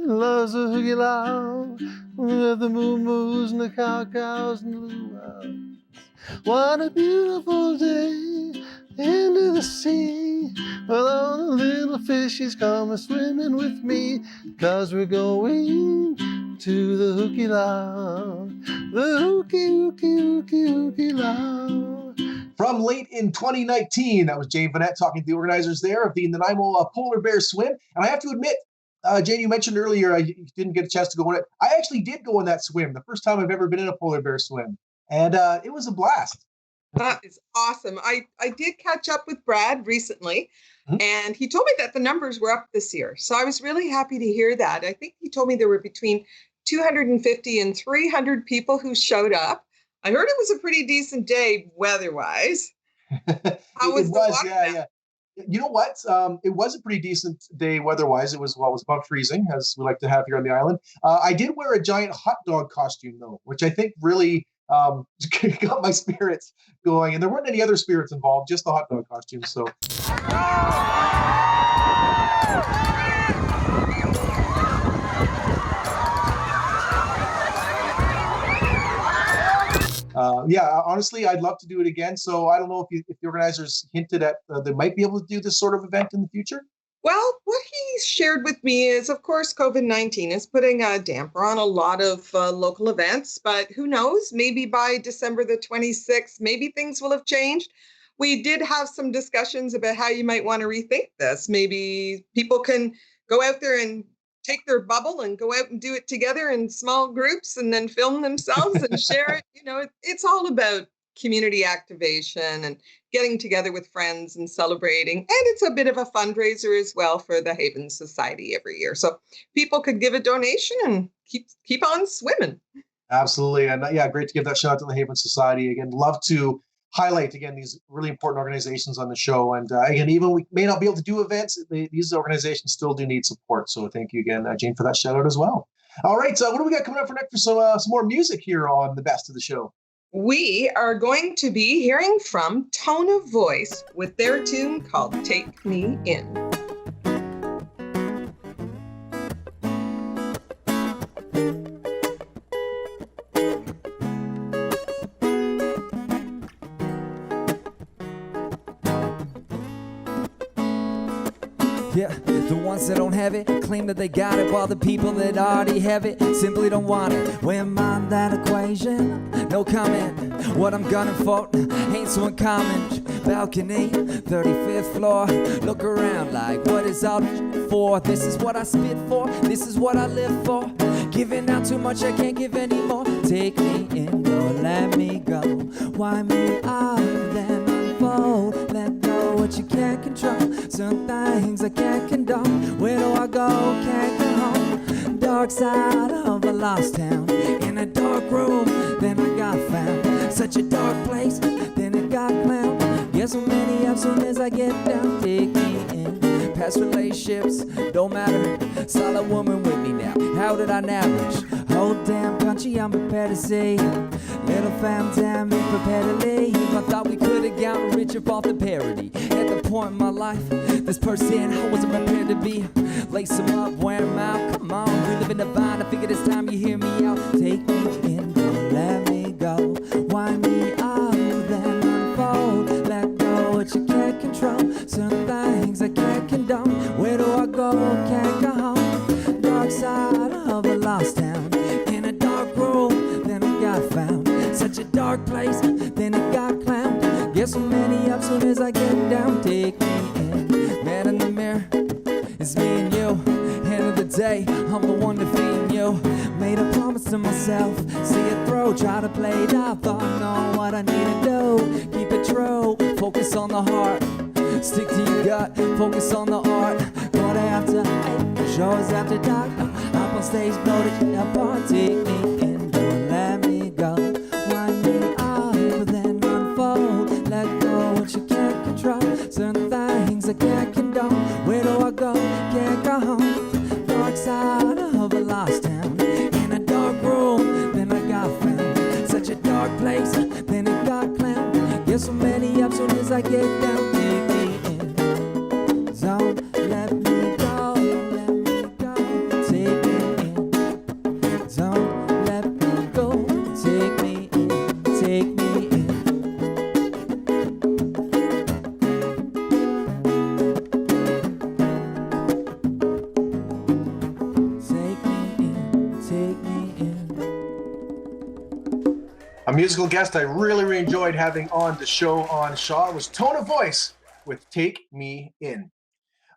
Speaker 15: loves the hooky loud, with the moo moos and the cows and the luau's. What a beautiful day into the sea, with all the little fishies come swimming with me, 'cause we're going to the hooky loud, the hooky, hooky, hooky, hooky loud.
Speaker 1: From late in 2019, that was Jane Vinet talking to the organizers there of the Nanaimo Polar Bear Swim. And I have to admit, Jane, you mentioned earlier you didn't get a chance to go on it. I actually did go on that swim, the first time I've ever been in a polar bear swim. And it was a blast.
Speaker 13: That is awesome. I did catch up with Brad recently, and he told me that the numbers were up this year. So I was really happy to hear that. I think he told me there were between 250 and 300 people who showed up. I heard it was a pretty decent day weather-wise. How was the water?
Speaker 1: Yeah. You know what? It was a pretty decent day weather-wise. It was above freezing, as we like to have here on the island. I did wear a giant hot dog costume, though, which I think really got my spirits going. And there weren't any other spirits involved, just the hot dog costume. So. Honestly, I'd love to do it again. So I don't know if the organizers hinted at they might be able to do this sort of event in the future.
Speaker 13: Well, what he shared with me is, of course, COVID-19 is putting a damper on a lot of local events, but who knows, maybe by December the 26th, maybe things will have changed. We did have some discussions about how you might want to rethink this. Maybe people can go out there and take their bubble and go out and do it together in small groups and then film themselves and share it. It's all about community activation and getting together with friends and celebrating. And it's a bit of a fundraiser as well for the Haven Society every year. So people could give a donation and keep on swimming.
Speaker 1: Absolutely. And great to give that shout out to the Haven Society. Again, love to highlight, again, these really important organizations on the show. And again, even we may not be able to do events, these organizations still do need support. So thank you again, Jane, for that shout out as well. All right. So what do we got coming up for next for some more music here on the best of the show?
Speaker 13: We are going to be hearing from ToneofVoyce with their tune called Take Me In.
Speaker 17: Yeah, the ones that don't have it claim that they got it, while the people that already have it simply don't want it. We're mind that equation, no comment. What I'm gunning for ain't so uncommon. Balcony, 35th floor. Look around like, what is all for? This is what I spit for, this is what I live for. Giving out too much, I can't give anymore. Take me in, or let me go. Why me out, then unfold. Let go what you can't control. Some things I can't condone. Where do I go? Can't go home. Dark side of a lost town. In a dark room, then I got found. Such a dark place, then it got clowned. Get so many up soon as I get down. Take me in. Past relationships don't matter. Solid woman with me now. How did I average? Whole damn country I'm prepared to see. Little fam, damn me prepared to leave. I thought we could have gotten richer off the parody. At the point in my life, this person I wasn't prepared to be. Lace them up, wear them out. Come on, we live in the vine. I figure this time you hear me out. Take me in, don't let me go. Wind me up, then unfold. Let go what you can't control. Some things I can't condone. Where do I go? Can't go home. Dark side such a dark place. Then it got clowned. Guess so many up soon as I get down. Take me in. Man in the mirror, it's me and you. End of the day, I'm the one defeating you. Made a promise to myself, see it through. Try to play it out, thought I know what I need to do. Keep it true, focus on the heart. Stick to your gut, focus on the art. Quarter after 8, show is after dark. Up on stage, blow the shit apart. Take me in, don't let me go. Wind me up, but then unfold. Let go what you can't control. Certain things I can't condone. Where do I go? Can't go home. Dark side of a lost town. In a dark room, then I got found. Such a dark place, then it got clowned. Get so many up soon as I get down. Take me in. Don't let me go. Let me go. Take me in. Don't let me go. Take me in. Take me in.
Speaker 1: A musical guest I really enjoyed having on the show on Shaw was ToneofVoyce with Take Me In.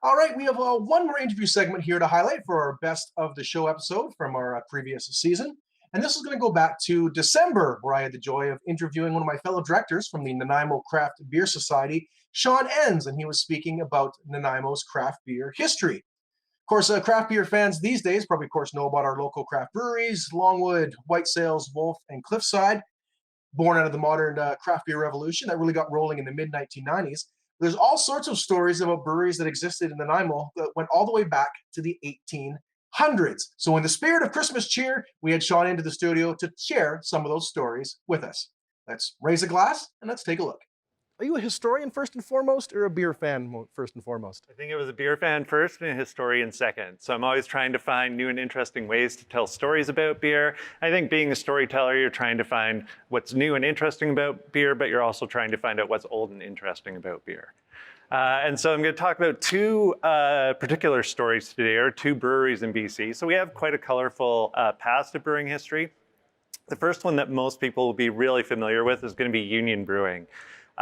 Speaker 1: All right, we have one more interview segment here to highlight for our best of the show episode from our previous season. And this is going to go back to December, where I had the joy of interviewing one of my fellow directors from the Nanaimo Craft Beer Society, Sean Enns, and he was speaking about Nanaimo's craft beer history. Of course, craft beer fans these days probably, of course, know about our local craft breweries, Longwood, White Sails, Wolf, and Cliffside, born out of the modern craft beer revolution that really got rolling in the mid-1990s. There's all sorts of stories about breweries that existed in Nanaimo that went all the way back to the 1800s. So in the spirit of Christmas cheer, we had Sean into the studio to share some of those stories with us. Let's raise a glass and let's take a look. Are you a historian first and foremost, or a beer fan first and foremost?
Speaker 18: I think it was a beer fan first and a historian second. So I'm always trying to find new and interesting ways to tell stories about beer. I think being a storyteller, you're trying to find what's new and interesting about beer, but you're also trying to find out what's old and interesting about beer. And so I'm going to talk about two particular stories today, or two breweries in BC. So we have quite a colorful past of brewing history. The first one that most people will be really familiar with is going to be Union Brewing.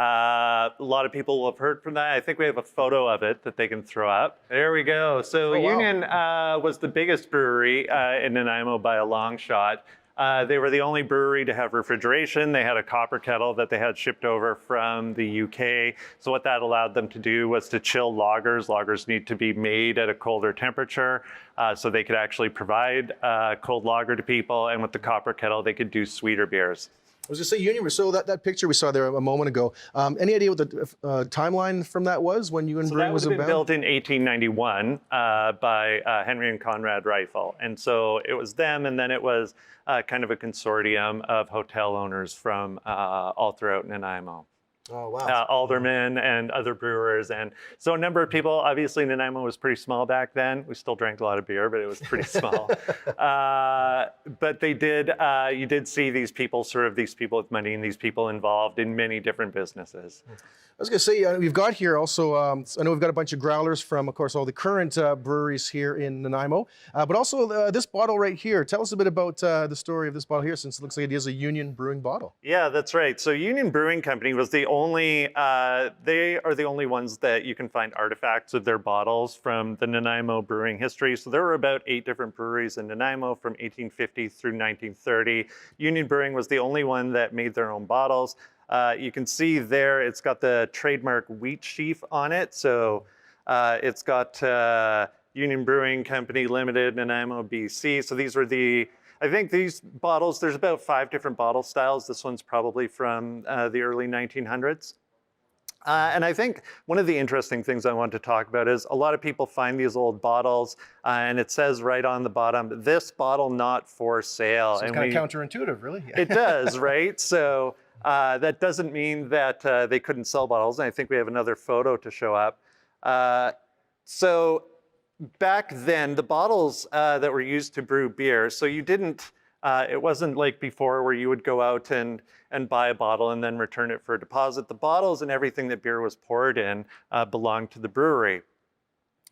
Speaker 18: A lot of people will have heard from that. I think we have a photo of it that they can throw up. There we go. So Union was the biggest brewery in Nanaimo by a long shot. They were the only brewery to have refrigeration. They had a copper kettle that they had shipped over from the UK. So what that allowed them to do was to chill lagers. Lagers need to be made at a colder temperature, so they could actually provide cold lager to people. And with the copper kettle, they could do sweeter beers.
Speaker 1: I was going to say Union, so that picture we saw there a moment ago, any idea what the timeline from that was when Union Brewing was about?
Speaker 18: That was built in 1891 by Henry and Conrad Rifle. And so it was them, and then it was kind of a consortium of hotel owners from all throughout Nanaimo.
Speaker 1: Oh, wow.
Speaker 18: Aldermen and other brewers. And so a number of people, obviously Nanaimo was pretty small back then. We still drank a lot of beer, but it was pretty small. But they did, you did see these people with money and these people involved in many different businesses.
Speaker 1: I was going to say, we've got here also, I know we've got a bunch of growlers from, of course, all the current breweries here in Nanaimo, but also this bottle right here. Tell us a bit about the story of this bottle here, since it looks like it is a Union Brewing bottle.
Speaker 18: Yeah, that's right. So Union Brewing Company was the only, they are the only ones that you can find artifacts of their bottles from the Nanaimo brewing history. So there were about 8 different breweries in Nanaimo from 1850 through 1930. Union Brewing was the only one that made their own bottles. You can see there, it's got the trademark wheat sheaf on it. So it's got Union Brewing Company Limited, Nanaimo, BC. So these were I think these bottles, there's about 5 different bottle styles. This one's probably from the early 1900s. And I think one of the interesting things I want to talk about is a lot of people find these old bottles and it says right on the bottom, this bottle not for sale.
Speaker 1: So it's kind of counterintuitive, really.
Speaker 18: It does, right? So that doesn't mean that they couldn't sell bottles. And I think we have another photo to show up. So back then, the bottles that were used to brew beer, so you didn't, it wasn't like before where you would go out and buy a bottle and then return it for a deposit. The bottles and everything that beer was poured in belonged to the brewery.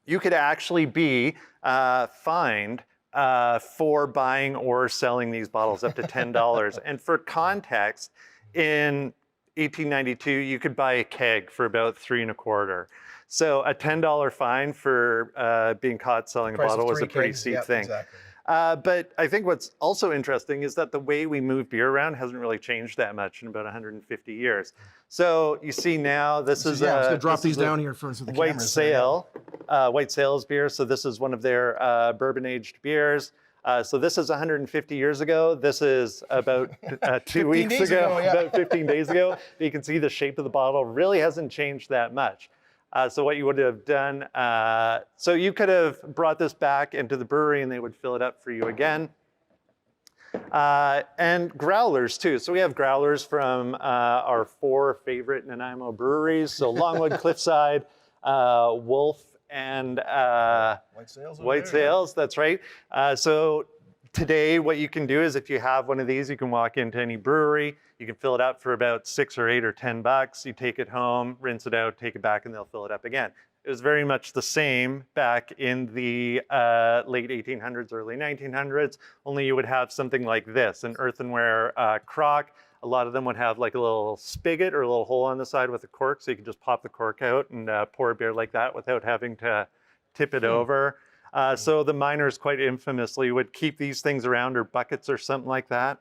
Speaker 18: You could actually be fined for buying or selling these bottles, up to $10. And for context, in 1892, you could buy a keg for about $3.25. So a $10 fine for being caught selling a bottle was a pretty steep thing.
Speaker 1: Exactly.
Speaker 18: But I think what's also interesting is that the way we move beer around hasn't really changed that much in about 150 years. So you see now, this is
Speaker 1: I'm just gonna drop these down here for the
Speaker 18: White
Speaker 1: cameras.
Speaker 18: Sail, White Sail's beer. So this is one of their bourbon-aged beers. So this is 150 years ago. This is about 2 weeks ago, about 15 days ago. But you can see the shape of the bottle really hasn't changed that much. So what you would have done, so you could have brought this back into the brewery and they would fill it up for you again. And growlers too. So we have growlers from our 4 favorite Nanaimo breweries. So Longwood, Cliffside, Wolf, and White Sails, that's right. So today what you can do is if you have one of these, you can walk into any brewery, you can fill it up for about $6 or $8 or $10. You take it home, rinse it out, take it back, and they'll fill it up again. It was very much the same back in the late 1800s, early 1900s, only you would have something like this, an earthenware crock. A lot of them would have like a little spigot or a little hole on the side with a cork, so you could just pop the cork out and pour a beer like that without having to tip it over. So the miners quite infamously would keep these things around, or buckets or something like that.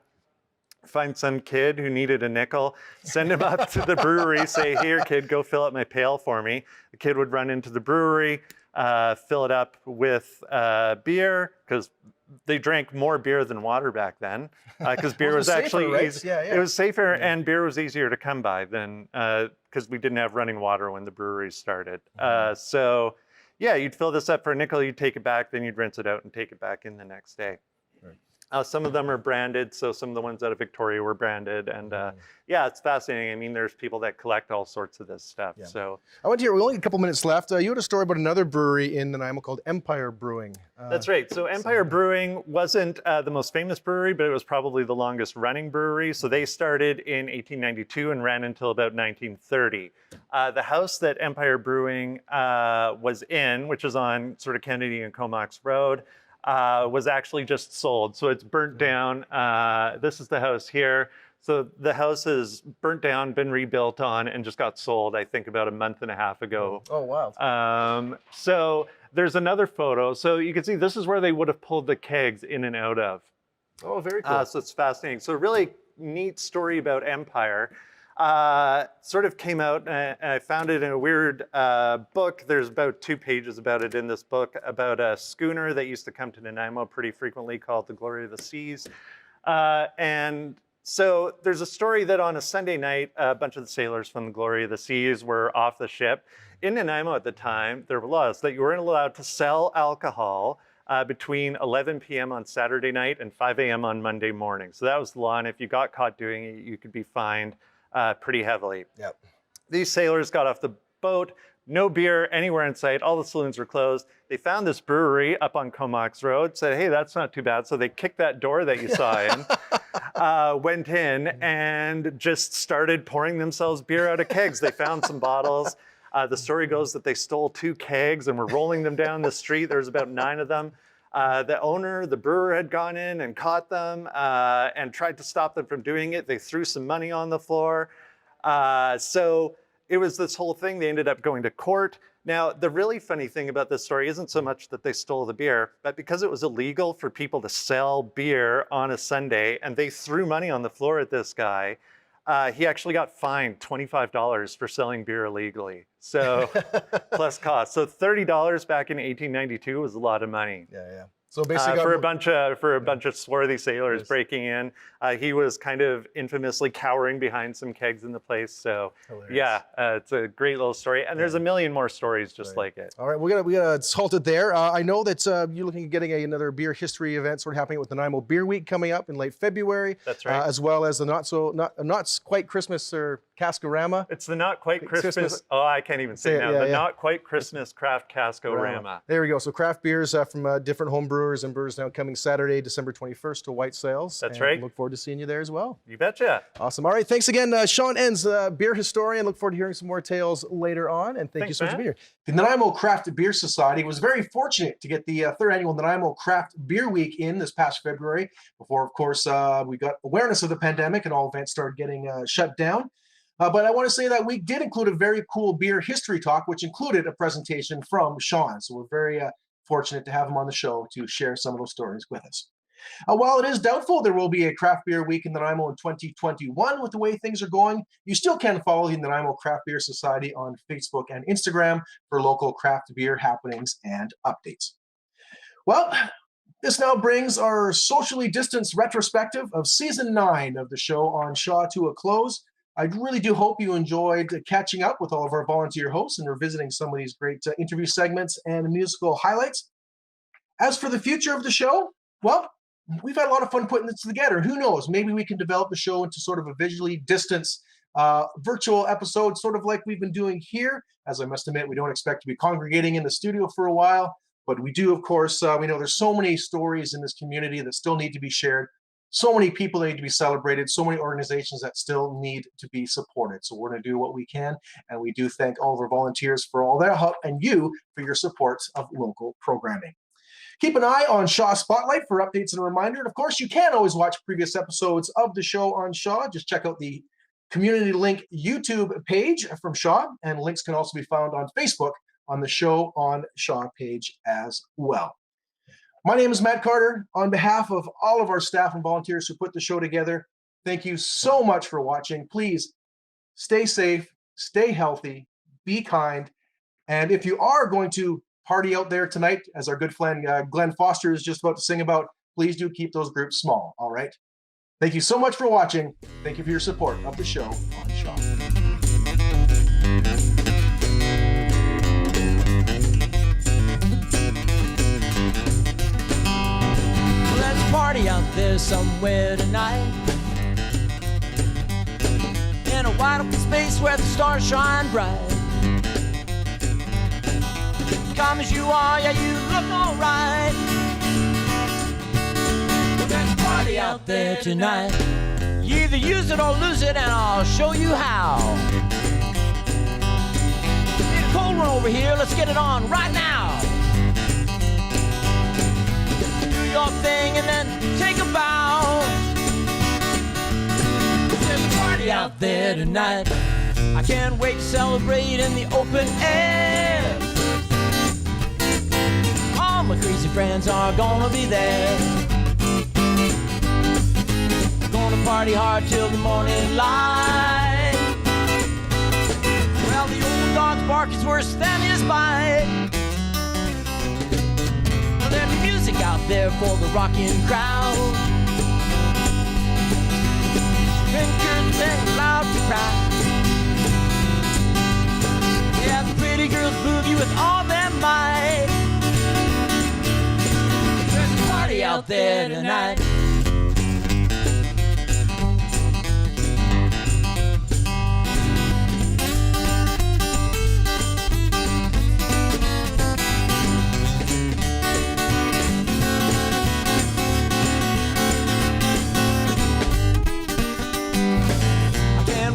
Speaker 18: Find some kid who needed a nickel, send him up to the brewery, say, here kid, go fill up my pail for me. The kid would run into the brewery, fill it up with beer, because they drank more beer than water back then, because beer was actually
Speaker 1: safer, right?
Speaker 18: It was safer, and beer was easier to come by than, because we didn't have running water when the breweries started. So yeah, you'd fill this up for a nickel, you'd take it back, then you'd rinse it out and take it back in the next day. Some of them are branded, so some of the ones out of Victoria were branded, and yeah, it's fascinating. I mean, there's people that collect all sorts of this stuff. So
Speaker 1: I went here. We only had a couple minutes left. You had a story about another brewery in Nanaimo called Empire Brewing.
Speaker 18: That's right. So Empire Brewing wasn't the most famous brewery, but it was probably the longest running brewery. So they started in 1892 and ran until about 1930. The house that Empire Brewing was in, which is on sort of Kennedy and Comox Road, was actually just sold. So it's burnt down. This is the house here. So the house is burnt down, been rebuilt on, and just got sold, I think, about a month and a half ago.
Speaker 1: Oh, wow.
Speaker 18: So there's another photo. So you can see this is where they would have pulled the kegs in and out of.
Speaker 1: Oh, very cool.
Speaker 18: So it's fascinating. So a really neat story about Empire. Sort of came out, and I found it in a weird book. There's about 2 pages about it in this book, about a schooner that used to come to Nanaimo pretty frequently called the Glory of the Seas. And so there's a story that on a Sunday night, a bunch of the sailors from the Glory of the Seas were off the ship. In Nanaimo at the time, there were laws that you weren't allowed to sell alcohol between 11 p.m. on Saturday night and 5 a.m. on Monday morning. So that was the law, and if you got caught doing it, you could be fined pretty heavily.
Speaker 1: Yep.
Speaker 18: These sailors got off the boat, no beer anywhere in sight, all the saloons were closed. They found this brewery up on Comox Road, said, hey, that's not too bad. So they kicked that door that you saw in, went in and just started pouring themselves beer out of kegs. They found some bottles. The story goes that they stole 2 kegs and were rolling them down the street. There's about 9 of them. The owner, the brewer, had gone in and caught them and tried to stop them from doing it. They threw some money on the floor. So it was this whole thing. They ended up going to court. Now, the really funny thing about this story isn't so much that they stole the beer, but because it was illegal for people to sell beer on a Sunday, and they threw money on the floor at this guy, he actually got fined $25 for selling beer illegally. So plus cost. So $30 back in 1892 was a lot of money.
Speaker 1: Yeah. So basically,
Speaker 18: for a bunch of swarthy sailors breaking in, he was kind of infamously cowering behind some kegs in the place. So yeah, it's a great little story, and there's a million more stories just like it.
Speaker 1: All right, we gotta halt it there. I know that you're looking at getting another beer history event sort of happening with the Nanaimo Beer Week coming up in late February.
Speaker 18: That's right.
Speaker 1: As well as the not quite Christmas or Cascarama.
Speaker 18: It's the not quite Christmas. Oh, I can't even say it now. Not quite Christmas craft Cascarama.
Speaker 1: There we go. So craft beers from different home breweries Brewers and Brewers Now coming Saturday, December 21st to White Sales.
Speaker 18: That's
Speaker 1: and
Speaker 18: right.
Speaker 1: Look forward to seeing you there as well.
Speaker 18: You betcha.
Speaker 1: Awesome. All right. Thanks again, Sean Enns, beer historian. Look forward to hearing some more tales later on. And thank you so much for being here. The Nanaimo Craft Beer Society was very fortunate to get the third annual Nanaimo Craft Beer Week in this past February. Before, of course, we got awareness of the pandemic and all events started getting shut down. But I want to say that week did include a very cool beer history talk, which included a presentation from Sean. So we're very fortunate to have him on the show to share some of those stories with us. While it is doubtful there will be a craft beer week in Nanaimo in 2021 with the way things are going, you still can follow the Nanaimo Craft Beer Society on Facebook and Instagram for local craft beer happenings and updates. Well, this now brings our socially distanced retrospective of Season 9 of the show on Shaw to a close. I really do hope you enjoyed catching up with all of our volunteer hosts and revisiting some of these great interview segments and musical highlights. As for the future of the show, well, we've had a lot of fun putting this together. Who knows? Maybe we can develop the show into sort of a visually distanced virtual episode, sort of like we've been doing here. As I must admit, we don't expect to be congregating in the studio for a while, but we do, of course, we know there's so many stories in this community that still need to be shared. So many people that need to be celebrated, so many organizations that still need to be supported. So we're going to do what we can, and we do thank all of our volunteers for all their help and you for your support of local programming. Keep an eye on Shaw Spotlight for updates and a reminder. And of course, you can always watch previous episodes of the show on Shaw. Just check out the Community Link YouTube page from Shaw, and links can also be found on Facebook on the Show on Shaw page as well. My name is Matt Carter. On behalf of all of our staff and volunteers who put the show together, thank you so much for watching. Please stay safe, stay healthy, be kind. And if you are going to party out there tonight, as our good friend Glen Foster is just about to sing about, please do keep those groups small, all right? Thank you so much for watching. Thank you for your support of the show on Shaw.
Speaker 19: Party out there somewhere tonight, in a wide open space where the stars shine bright. Come as you are, yeah, you look alright. We're gonna party out there tonight. You either use it or lose it, and I'll show you how. Need a cold one over here, let's get it on right now. Your thing and then take a bow. There's a party out there tonight. I can't wait to celebrate in the open air. All my crazy friends are gonna be there. Gonna party hard till the morning light. Well, the old dog's bark is worse than his bite. There's music out there for the rocking crowd. Drinkers sing loud to cry. Yeah, the pretty girls boogie with all their might. There's a party out there tonight.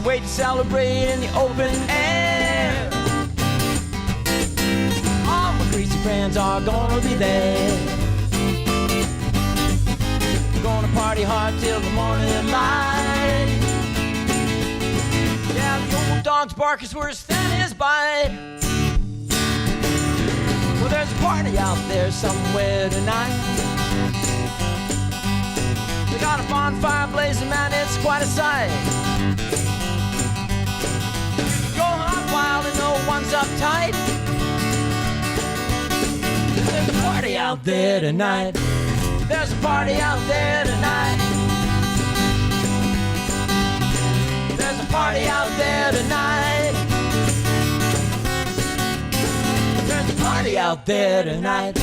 Speaker 19: Wait to celebrate in the open air. All my crazy friends are gonna be there. We're gonna party hard till the morning light. Yeah, the old dog's bark is worse than his bite. Well, there's a party out there somewhere tonight. They got a bonfire blazing, man, it's quite a sight. Wild and no one's uptight. There's a party out there tonight. There's a party out there tonight. There's a party out there tonight. There's a party out there tonight.